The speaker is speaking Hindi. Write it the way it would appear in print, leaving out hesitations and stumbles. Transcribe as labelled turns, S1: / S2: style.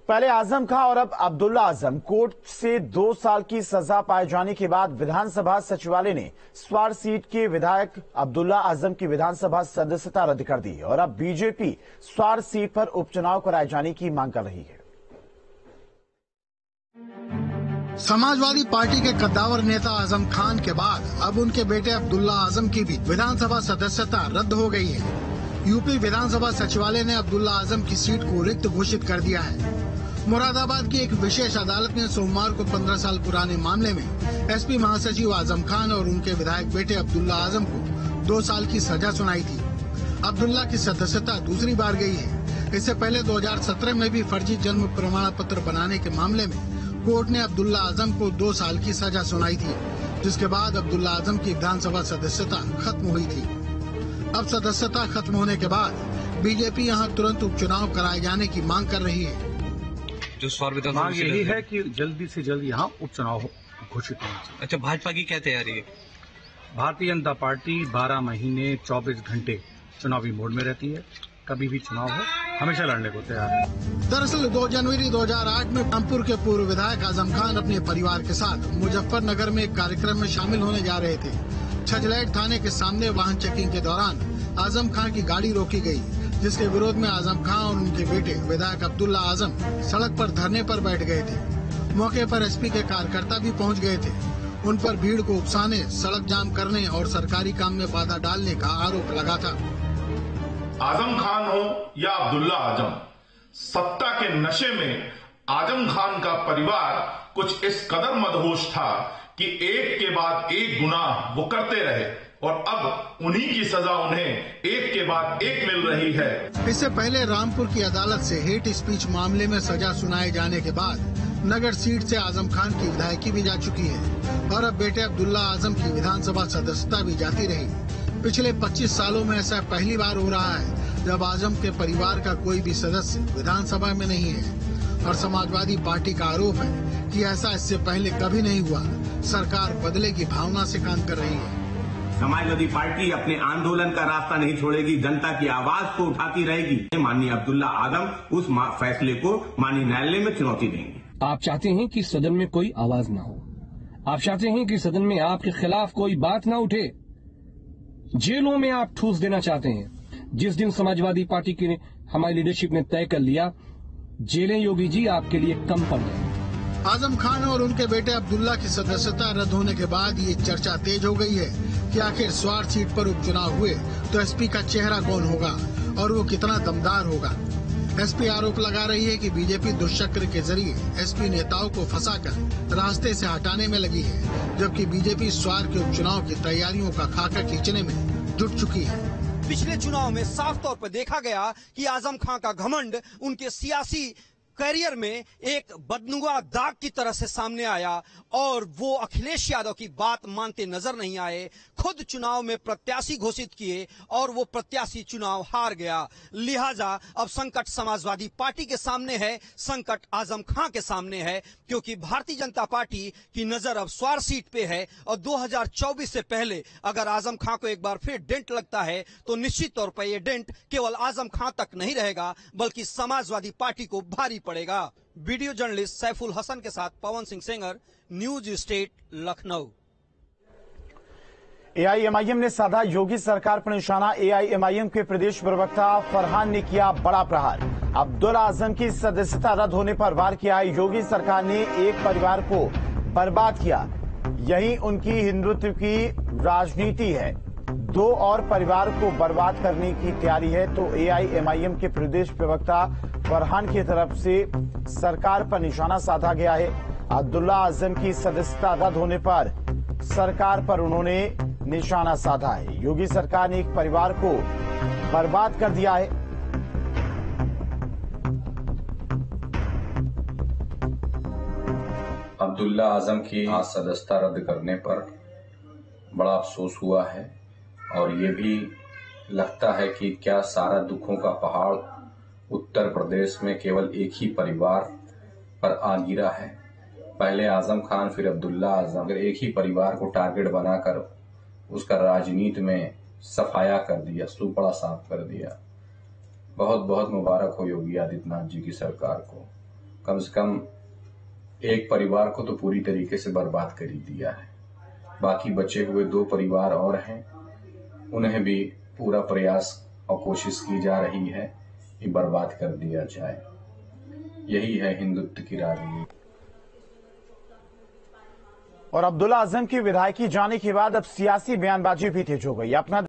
S1: पहले आजम खां और अब अब्दुल्ला आजम कोर्ट से 2 साल की सजा पाए जाने के बाद विधानसभा सचिवालय ने स्वार सीट के विधायक अब्दुल्ला आजम की विधानसभा सदस्यता रद्द कर दी और अब बीजेपी स्वार सीट पर उपचुनाव कराए जाने की मांग कर रही है।
S2: समाजवादी पार्टी के कद्दावर नेता आजम खान के बाद अब उनके बेटे अब्दुल्ला आजम की भी विधानसभा सदस्यता रद्द हो गई है। यूपी विधानसभा सचिवालय ने अब्दुल्ला आजम की सीट को रिक्त घोषित कर दिया है। मुरादाबाद की एक विशेष अदालत ने सोमवार को 15 साल पुराने मामले में एसपी महासचिव आजम खान और उनके विधायक बेटे अब्दुल्ला आजम को 2 साल की सजा सुनाई थी। अब्दुल्ला की सदस्यता दूसरी बार गई है। इससे पहले 2017 में भी फर्जी जन्म प्रमाण पत्र बनाने के मामले में कोर्ट ने अब्दुल्ला आजम को 2 साल की सजा सुनाई थी, जिसके बाद अब्दुल्ला आजम की विधानसभा सदस्यता खत्म हुई थी। अब सदस्यता खत्म होने के बाद बीजेपी यहां तुरंत उपचुनाव कराए जाने की मांग कर रही है।
S3: जो स्वार
S4: मांग यही है कि जल्दी से जल्दी यहाँ उपचुनाव घोषित होना चाहिए।
S3: अच्छा, भाजपा की क्या तैयारी है?
S4: भारतीय जनता पार्टी 12 महीने 24 घंटे चुनावी मोड में रहती है। कभी भी चुनाव हो, हमेशा लड़ने को तैयार है।
S2: दरअसल 2 जनवरी 2008 में रामपुर के पूर्व विधायक आजम खान अपने परिवार के साथ मुजफ्फरनगर में एक कार्यक्रम में शामिल होने जा रहे थे। छजलैट थाने के सामने वाहन चेकिंग के दौरान आजम खान की गाड़ी रोकी गई, जिसके विरोध में आजम खान और उनके बेटे विधायक अब्दुल्ला आजम सड़क पर धरने पर बैठ गए थे। मौके पर एसपी के कार्यकर्ता भी पहुंच गए थे। उन पर भीड़ को उकसाने, सड़क जाम करने और सरकारी काम में बाधा डालने का आरोप लगा था।
S5: आजम खान हो या अब्दुल्ला आजम, सत्ता के नशे में आजम खान का परिवार कुछ इस कदर मदहोश था कि एक के बाद एक गुनाह वो करते रहे और अब उन्हीं की सजा उन्हें एक के बाद एक मिल रही है।
S2: इससे पहले रामपुर की अदालत से हेट स्पीच मामले में सजा सुनाए जाने के बाद नगर सीट से आजम खान की विधायकी भी जा चुकी है और अब बेटे अब्दुल्ला आजम की विधानसभा सदस्यता भी जाती रही। पिछले 25 सालों में ऐसा पहली बार हो रहा है जब आजम के परिवार का कोई भी सदस्य विधानसभा में नहीं है और समाजवादी पार्टी का आरोप है कि ऐसा इससे पहले कभी नहीं हुआ। सरकार बदले की भावना से काम कर रही है।
S6: समाजवादी पार्टी अपने आंदोलन का रास्ता नहीं छोड़ेगी, जनता की आवाज को उठाती रहेगी। माननीय अब्दुल्ला आजम उस फैसले को माननीय न्यायालय में चुनौती देंगे।
S7: आप चाहते हैं कि सदन में कोई आवाज न हो, आप चाहते हैं कि सदन में आपके खिलाफ कोई बात न उठे, जेलों में आप ठूस देना चाहते हैं। जिस दिन समाजवादी पार्टी की हमारी लीडरशिप ने तय कर लिया, जेलें योगी जी आपके लिए कम पड़ गए।
S2: आजम खान और उनके बेटे अब्दुल्ला की सदस्यता रद्द होने के बाद ये चर्चा तेज हो गई है कि आखिर स्वार सीट पर उपचुनाव हुए तो एसपी का चेहरा कौन होगा और वो कितना दमदार होगा। एसपी आरोप लगा रही है कि बीजेपी दुष्चक्र के जरिए एसपी नेताओं को फंसाकर रास्ते से हटाने में लगी है, जबकि बीजेपी स्वार के उपचुनाव की तैयारियों का खाका खींचने में जुट चुकी है।
S8: पिछले चुनाव में साफ तौर पर देखा गया कि आजम खान का घमंड उनके सियासी करियर में एक बदनुमा दाग की तरह से सामने आया और वो अखिलेश यादव की बात मानते नजर नहीं आए। खुद चुनाव में प्रत्याशी घोषित किए और वो प्रत्याशी चुनाव हार गया। लिहाजा अब संकट समाजवादी पार्टी के सामने है, संकट आजम खान के सामने है, क्योंकि भारतीय जनता पार्टी की नजर अब स्वार सीट पे है और 2024 से पहले अगर आजम खान को एक बार फिर डेंट लगता है तो निश्चित तौर पर यह डेंट केवल आजम खान तक नहीं रहेगा बल्कि समाजवादी पार्टी को भारी पड़ेगा। वीडियो जर्नलिस्ट सैफुल हसन के साथ पवन सिंह सेंगर, न्यूज स्टेट, लखनऊ।
S1: एआईएमआईएम ने साधा योगी सरकार पर निशाना। एआईएमआईएम के प्रदेश प्रवक्ता फरहान ने किया बड़ा प्रहार। अब्दुल्ला आजम की सदस्यता रद्द होने पर वार किया। योगी सरकार ने एक परिवार को बर्बाद किया, यही उनकी हिंदुत्व की राजनीति है। 2 और परिवार को बर्बाद करने की तैयारी है। तो एआईएमआईएम के प्रदेश प्रवक्ता फरहान की तरफ से सरकार पर निशाना साधा गया है। अब्दुल्ला आजम की सदस्यता रद्द होने पर सरकार पर उन्होंने निशाना साधा है। योगी सरकार ने एक परिवार को बर्बाद कर दिया है।
S9: अब्दुल्ला आजम की सदस्यता रद्द करने पर बड़ा अफसोस हुआ है और ये भी लगता है कि क्या सारा दुखों का पहाड़ उत्तर प्रदेश में केवल एक ही परिवार पर आ गिरा है। पहले आजम खान, फिर अब्दुल्ला आजम, अगर एक ही परिवार को टारगेट बनाकर उसका राजनीति में सफाया कर दिया, सुपड़ा साफ कर दिया। बहुत बहुत मुबारक हो योगी आदित्यनाथ जी की सरकार को। कम से कम एक परिवार को तो पूरी तरीके से बर्बाद कर ही दिया है। बाकी बचे हुए 2 परिवार और हैं, उन्हें भी पूरा प्रयास और कोशिश की जा रही है कि बर्बाद कर दिया जाए। यही है हिंदुत्व की राजनीति।
S1: और अब्दुल्ला आजम की विधायकी जाने के बाद अब सियासी बयानबाजी भी तेज हो गई। अपना